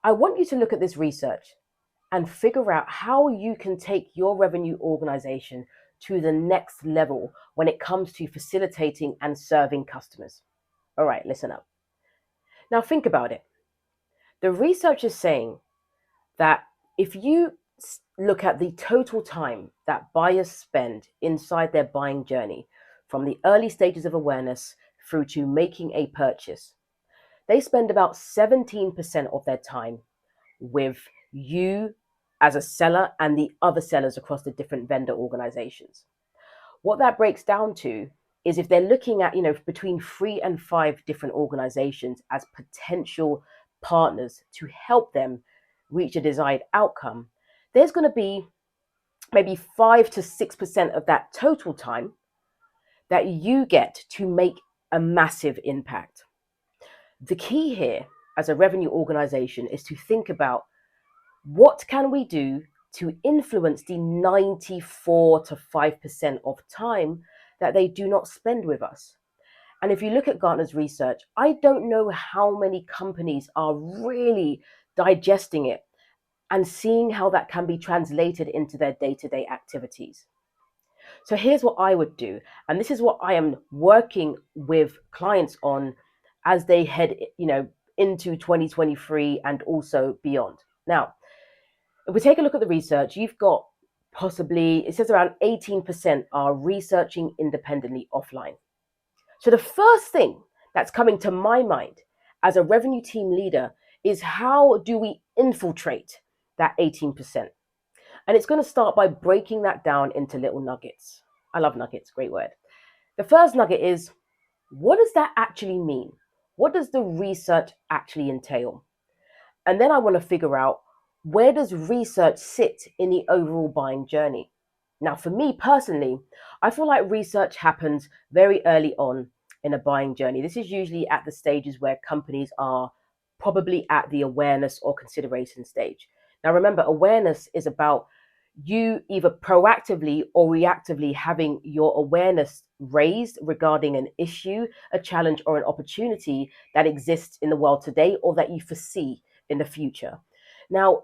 I want you to look at this research and figure out how you can take your revenue organization to the next level when it comes to facilitating and serving customers. All right, listen up. Now, think about it. The research is saying that if you look at the total time that buyers spend inside their buying journey, from the early stages of awareness through to making a purchase, they spend about 17% of their time with you as a seller and the other sellers across the different vendor organizations. What that breaks down to is if they're looking at, between 3 and 5 different organizations as potential partners to help them reach a desired outcome, there's going to be maybe 5 to 6% of that total time that you get to make a massive impact. The key here as a revenue organization is to think about what can we do to influence the 94 to 5% of time that they do not spend with us. And if you look at Gartner's research, I don't know how many companies are really digesting it and seeing how that can be translated into their day-to-day activities. So here's what I would do, and this is what I am working with clients on as they head, into 2023 and also beyond. Now, if we take a look at the research, you've got possibly, it says around 18% are researching independently offline. So the first thing that's coming to my mind as a revenue team leader is how do we infiltrate that 18%? And it's going to start by breaking that down into little nuggets. I love nuggets, great word. The first nugget is, what does that actually mean? What does the research actually entail? And then I want to figure out, where does research sit in the overall buying journey? Now, for me personally, I feel like research happens very early on in a buying journey. This is usually at the stages where companies are probably at the awareness or consideration stage. Now, remember, awareness is about you either proactively or reactively having your awareness raised regarding an issue, a challenge, or an opportunity that exists in the world today or that you foresee in the future. Now,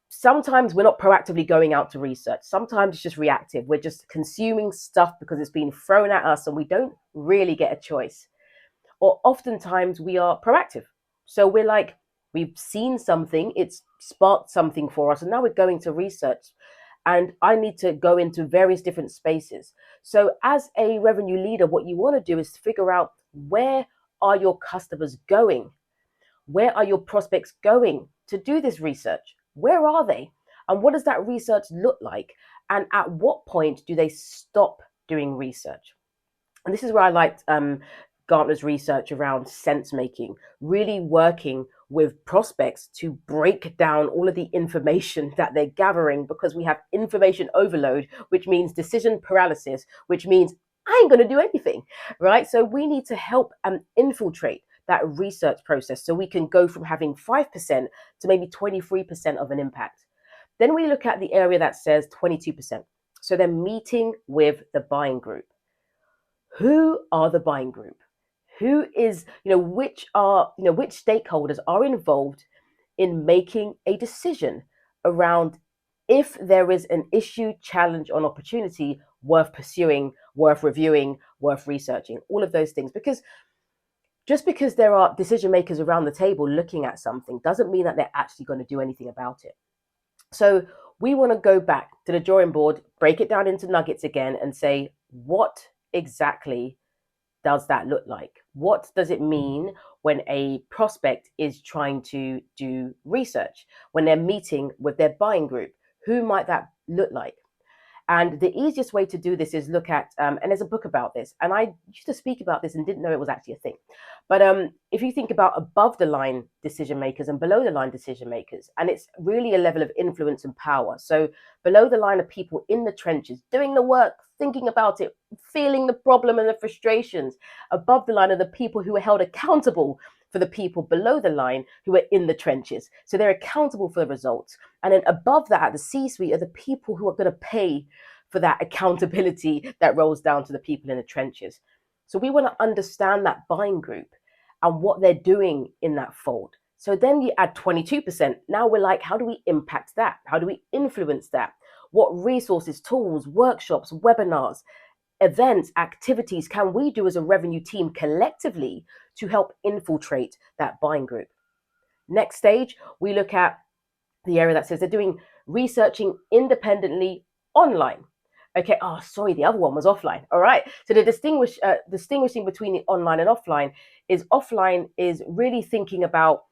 sometimes we're not proactively going out to research. Sometimes it's just reactive. We're just consuming stuff because it's being thrown at us and we don't really get a choice. Or oftentimes we are proactive. So we're like, we've seen something, it's sparked something for us, and now we're going to research. And I need to go into various different spaces. So as a revenue leader, what you want to do is figure out, where are your customers going? Where are your prospects going to do this research? Where are they? And what does that research look like? And at what point do they stop doing research? And this is where I liked Gartner's research around sense making, really working with prospects to break down all of the information that they're gathering, because we have information overload, which means decision paralysis, which means I ain't going to do anything, right? So we need to help infiltrate that research process so we can go from having 5% to maybe 23% of an impact. Then we look at the area that says 22%. So they're meeting with the buying group. Who are the buying group? Who is, which stakeholders are involved in making a decision around if there is an issue, challenge, or an opportunity worth pursuing, worth reviewing, worth researching, all of those things. Because just because there are decision makers around the table looking at something doesn't mean that they're actually going to do anything about it. So we want to go back to the drawing board, break it down into nuggets again, and say, what exactly does that look like? What does it mean when a prospect is trying to do research, when they're meeting with their buying group? Who might that look like? And the easiest way to do this is look at, and there's a book about this, and I used to speak about this and didn't know it was actually a thing. But if you think about above the line decision makers and below the line decision makers, and it's really a level of influence and power. So below the line are people in the trenches, doing the work, thinking about it, feeling the problem and the frustrations. Above the line are the people who are held accountable for the people below the line who are in the trenches. So they're accountable for the results. And then above that, at the C-suite, are the people who are going to pay for that accountability that rolls down to the people in the trenches. So we want to understand that buying group and what they're doing in that fold. So then you add 22%. Now we're like, how do we impact that? How do we influence that? What resources, tools, workshops, webinars, events, activities can we do as a revenue team collectively to help infiltrate that buying group? Next stage, we look at the area that says they're doing researching independently online. Okay, oh, sorry, the other one was offline. All right. So the distinguishing between the online and offline is really thinking about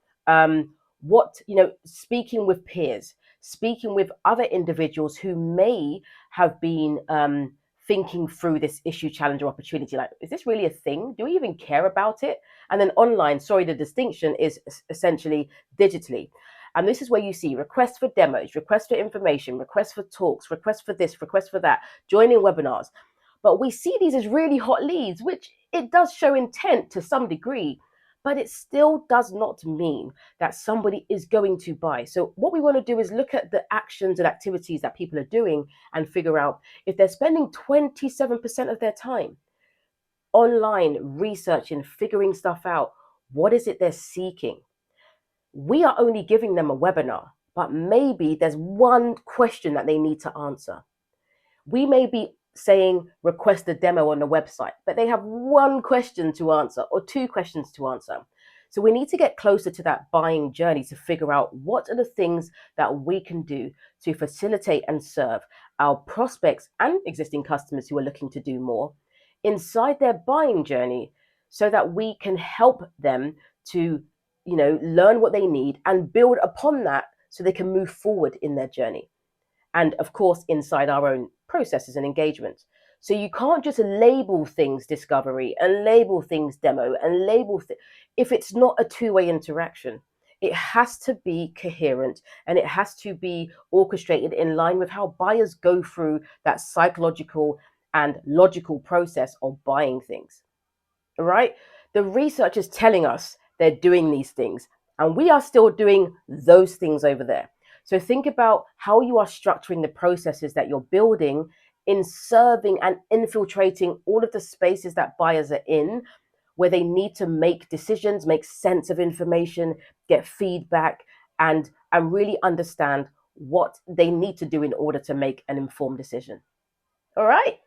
what, speaking with peers, speaking with other individuals who may have been thinking through this issue, challenge, or opportunity. Like, is this really a thing? Do we even care about it? And then online, sorry, the distinction is essentially digitally. And this is where you see requests for demos, requests for information, requests for talks, requests for this, requests for that, joining webinars. But we see these as really hot leads, which it does show intent to some degree, but it still does not mean that somebody is going to buy. So what we want to do is look at the actions and activities that people are doing and figure out if they're spending 27% of their time online researching, figuring stuff out, what is it they're seeking? We are only giving them a webinar, but maybe there's one question that they need to answer. We may be saying request a demo on the website, but they have one question to answer or two questions to answer. So we need to get closer to that buying journey to figure out what are the things that we can do to facilitate and serve our prospects and existing customers who are looking to do more inside their buying journey so that we can help them to learn what they need and build upon that so they can move forward in their journey. And of course, inside our own processes and engagements. So you can't just label things discovery and label things demo and if it's not a two-way interaction. It has to be coherent and it has to be orchestrated in line with how buyers go through that psychological and logical process of buying things. All right? The research is telling us they're doing these things, and we are still doing those things over there. So think about how you are structuring the processes that you're building in serving and infiltrating all of the spaces that buyers are in, where they need to make decisions, make sense of information, get feedback, and really understand what they need to do in order to make an informed decision. All right?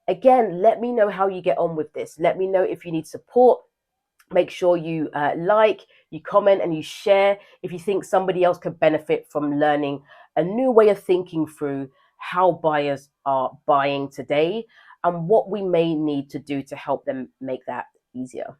Again, let me know how you get on with this. Let me know if you need support. Make sure you you comment, and you share if you think somebody else could benefit from learning a new way of thinking through how buyers are buying today and what we may need to do to help them make that easier.